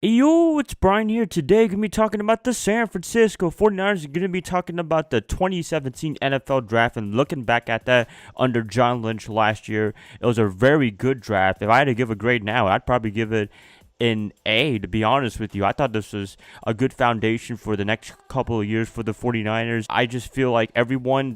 Yo, it's Brian here. Today, going to be talking about the San Francisco 49ers. Going to be talking about the 2017 NFL Draft and looking back at that under John Lynch last year. It was a very good draft. If I had to give a grade now, I'd probably give it an A, to be honest with you. I thought this was a good foundation for the next couple of years for the 49ers. I just feel like everyone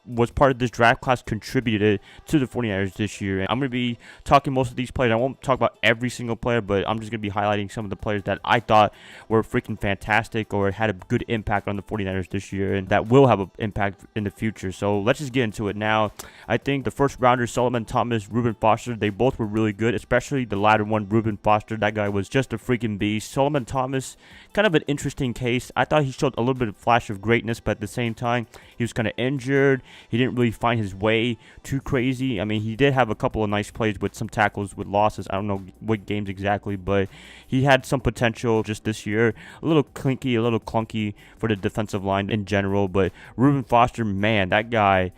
was part of this draft class contributed to the 49ers this year. And I'm going to be talking most of these players. I won't talk about every single player, but I'm just going to be highlighting some of the players that I thought were freaking fantastic or had a good impact on the 49ers this year and that will have an impact in the future. So let's just get into it now. I think the first rounders, Solomon Thomas, Reuben Foster, they both were really good, especially the latter one, Reuben Foster. That guy was just a freaking beast. Solomon Thomas, kind of an interesting case. I thought he showed a little bit of flash of greatness, but at the same time, he was kind of injured. He didn't really find his way too crazy. I mean, he did have a couple of nice plays with some tackles with losses. I don't know what games exactly, but he had some potential just this year. A little clinky, a little clunky for the defensive line in general. But Reuben Foster, man, that guy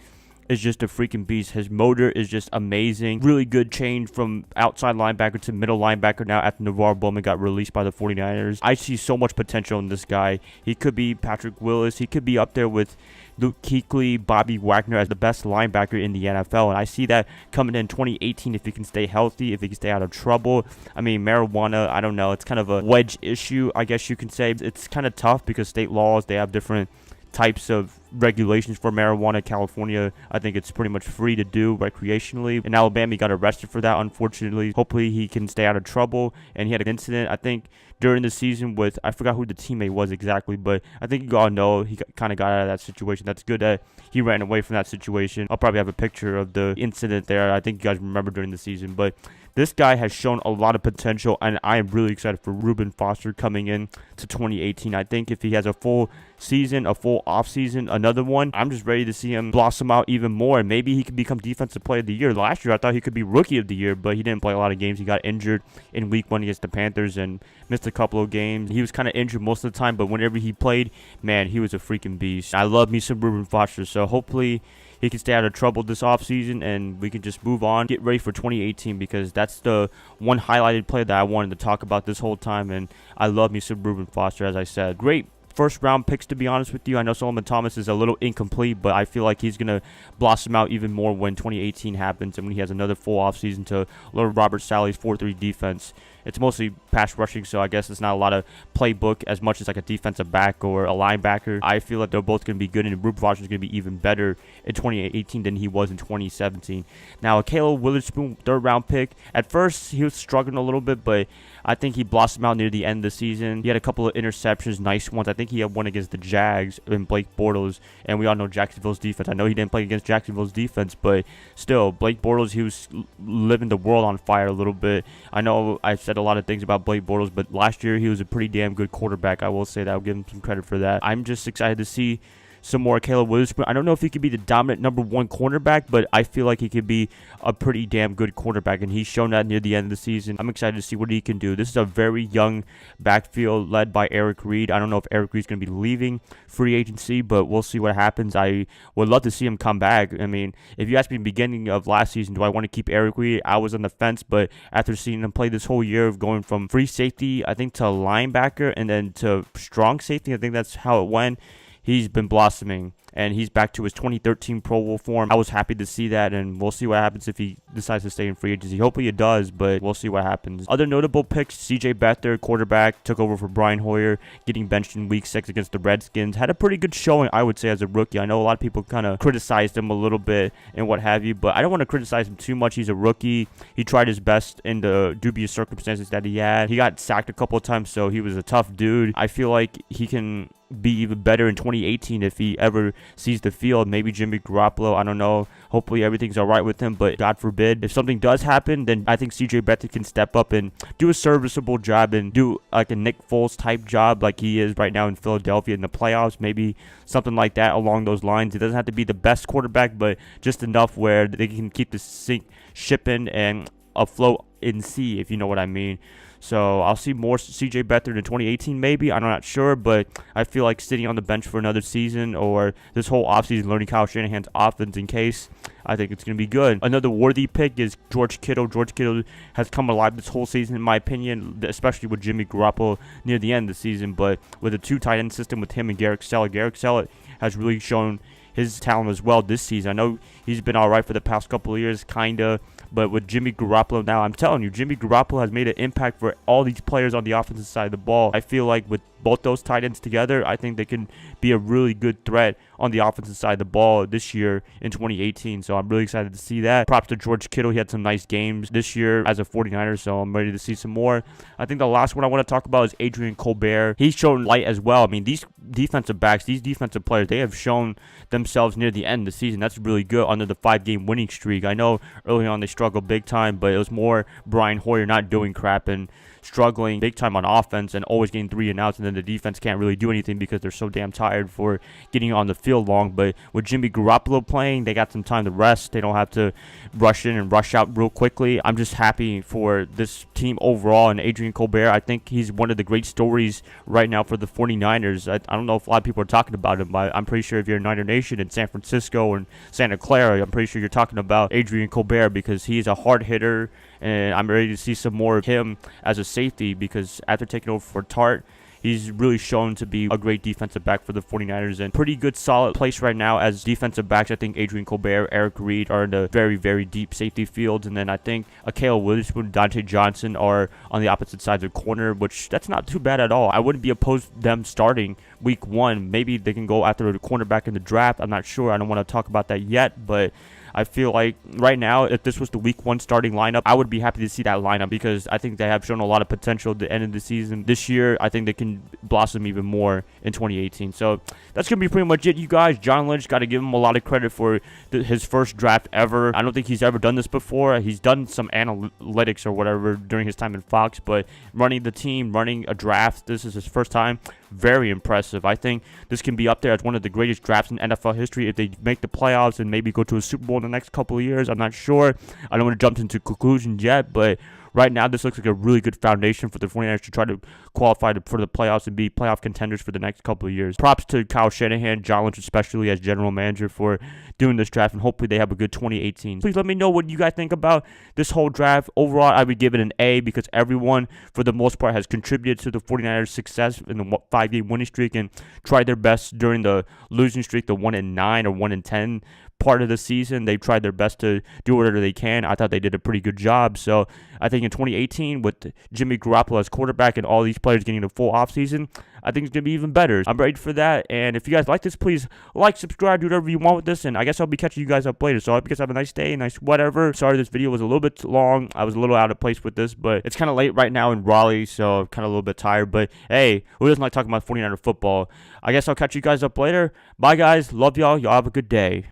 is just a freaking beast. His motor is just amazing. Really good change from outside linebacker to middle linebacker now after Navarre Bowman got released by the 49ers. I see so much potential in this guy. He could be Patrick Willis. He could be up there with Luke Kuechly, Bobby Wagner as the best linebacker in the NFL. And I see that coming in 2018 if he can stay healthy, if he can stay out of trouble. I mean, marijuana, I don't know. It's kind of a wedge issue, I guess you can say. It's kind of tough because state laws, they have different types of regulations for marijuana. California, I think it's pretty much free to do recreationally. In Alabama, he got arrested for that, unfortunately. Hopefully, he can stay out of trouble. And he had an incident, I think, during the season with, I forgot who the teammate was exactly, but I think you all know he kind of got out of that situation. That's good that he ran away from that situation. I'll probably have a picture of the incident there. I think you guys remember during the season, but this guy has shown a lot of potential, and I am really excited for Reuben Foster coming in to 2018. I think if he has a full season, a full offseason, another one, I'm just ready to see him blossom out even more, and maybe he could become Defensive Player of the Year. Last year, I thought he could be Rookie of the Year, but he didn't play a lot of games. He got injured in Week 1 against the Panthers and missed a couple of games. He was kind of injured most of the time, but whenever he played, man, he was a freaking beast. I love me some Reuben Foster, so hopefully he can stay out of trouble this offseason, and we can just move on, get ready for 2018, because that's the one highlighted play that I wanted to talk about this whole time, and I love me some Reuben Foster, as I said. Great first-round picks, to be honest with you. I know Solomon Thomas is a little incomplete, but I feel like he's going to blossom out even more when 2018 happens and when he has another full offseason to learn Robert Saleh's 4-3 defense. It's mostly pass rushing, so I guess it's not a lot of playbook as much as like a defensive back or a linebacker. I feel like they're both going to be good, and Reuben Foster is going to be even better in 2018 than he was in 2017. Now, Ahkello Witherspoon, third-round pick. At first, he was struggling a little bit, but I think he blossomed out near the end of the season. He had a couple of interceptions, nice ones. I think he had one against the Jags and Blake Bortles, and we all know Jacksonville's defense. I know he didn't play against Jacksonville's defense, but still, Blake Bortles, he was living the world on fire a little bit. I know I said a lot of things about Blake Bortles, but last year he was a pretty damn good quarterback. I will say that. I'll give him some credit for that. I'm just excited to see some more Kayla Willis. I don't know if he could be the dominant number one cornerback, but I feel like he could be a pretty damn good quarterback, and he's shown that near the end of the season. I'm excited to see what he can do. This is a very young backfield led by Eric Reed. I don't know if Eric Reed's going to be leaving free agency, but we'll see what happens. I would love to see him come back. I mean, if you asked me in the beginning of last season, do I want to keep Eric Reed? I was on the fence, but after seeing him play this whole year of going from free safety, I think, to linebacker and then to strong safety, I think that's how it went. He's been blossoming, and he's back to his 2013 Pro Bowl form. I was happy to see that, and we'll see what happens if he decides to stay in free agency. Hopefully it does, but we'll see what happens. Other notable picks, C.J. Beathard, quarterback, took over for Brian Hoyer, getting benched in Week 6 against the Redskins. Had a pretty good showing, I would say, as a rookie. I know a lot of people kind of criticized him a little bit and what have you, but I don't want to criticize him too much. He's a rookie. He tried his best in the dubious circumstances that he had. He got sacked a couple of times, so he was a tough dude. I feel like he can be even better in 2018 if he ever sees the field. Maybe Jimmy Garoppolo, I don't know. Hopefully everything's all right with him, but God forbid, if something does happen, then I think CJ Beathard can step up and do a serviceable job and do like a Nick Foles type job like he is right now in Philadelphia in the playoffs. Maybe something like that along those lines. It doesn't have to be the best quarterback, but just enough where they can keep the shipping and afloat in sea, if you know what I mean. So I'll see more C.J. Beathard in 2018 maybe. I'm not sure, but I feel like sitting on the bench for another season or this whole offseason learning Kyle Shanahan's offense in case I think it's going to be good. Another worthy pick is George Kittle. George Kittle has come alive this whole season, in my opinion, especially with Jimmy Garoppolo near the end of the season. But with a 2 tight end system with him and Garrett Sellett has really shown his talent as well this season. I know he's been all right for the past couple of years, kind of. But with Jimmy Garoppolo now, I'm telling you, Jimmy Garoppolo has made an impact for all these players on the offensive side of the ball. I feel like with both those tight ends together, I think they can be a really good threat on the offensive side of the ball this year in 2018. So I'm really excited to see that. Props to George Kittle. He had some nice games this year as a 49er, so I'm ready to see some more. I think the last one I want to talk about is Adrienne Colbert. He's shown light as well. I mean, these defensive backs, these defensive players, they have shown themselves near the end of the season. That's really good under the 5-game winning streak. I know early on they struggled big time, but it was more Brian Hoyer not doing crap and struggling big time on offense and always getting 3 and outs, and then the defense can't really do anything because they're so damn tired for getting on the field long. But with Jimmy Garoppolo playing, they got some time to rest. They don't have to rush in and rush out real quickly. I'm just happy for this team overall, and Adrienne Colbert, I think he's one of the great stories right now for the 49ers. I don't know if a lot of people are talking about him, but I'm pretty sure if you're in Niner Nation in San Francisco and Santa Clara, I'm pretty sure you're talking about Adrienne Colbert because he's a hard hitter, and I'm ready to see some more of him as a safety because after taking over for Tart, he's really shown to be a great defensive back for the 49ers and pretty good solid place right now as defensive backs. I think Adrienne Colbert, Eric Reed are in the very, very deep safety fields. And then I think Ahkello Witherspoon, Dante Johnson are on the opposite sides of the corner, which that's not too bad at all. I wouldn't be opposed to them starting week 1. Maybe they can go after the cornerback in the draft. I'm not sure. I don't want to talk about that yet, but I feel like right now, if this was the week 1 starting lineup, I would be happy to see that lineup because I think they have shown a lot of potential at the end of the season. This year, I think they can blossom even more in 2018. So that's going to be pretty much it, you guys. John Lynch, got to give him a lot of credit for his first draft ever. I don't think he's ever done this before. He's done some analytics or whatever during his time in Fox, but running the team, running a draft, this is his first time. Very impressive. I think this can be up there as one of the greatest drafts in NFL history if they make the playoffs and maybe go to a Super Bowl in the next couple of years. I'm not sure. I don't want to jump into conclusions yet, but right now this looks like a really good foundation for the 49ers to try to qualify for the playoffs and be playoff contenders for the next couple of years. Props to Kyle Shanahan, John Lynch especially as general manager for doing this draft, and hopefully they have a good 2018. Please let me know what you guys think about this whole draft. Overall, I would give it an A because everyone, for the most part, has contributed to the 49ers' success in the 5-game winning streak and tried their best during the losing streak, the 1-9 or 1-10 part of the season. They've tried their best to do whatever they can. I thought they did a pretty good job. So I think in 2018, with Jimmy Garoppolo as quarterback and all these players getting a full offseason, I think it's going to be even better. I'm ready for that. And if you guys like this, please like, subscribe, do whatever you want with this. And I guess I'll be catching you guys up later. So I hope you guys have a nice day, nice whatever. Sorry this video was a little bit long. I was a little out of place with this, but it's kind of late right now in Raleigh, so I'm kind of a little bit tired. But hey, who doesn't like talking about 49er football? I guess I'll catch you guys up later. Bye, guys. Love y'all. Y'all have a good day.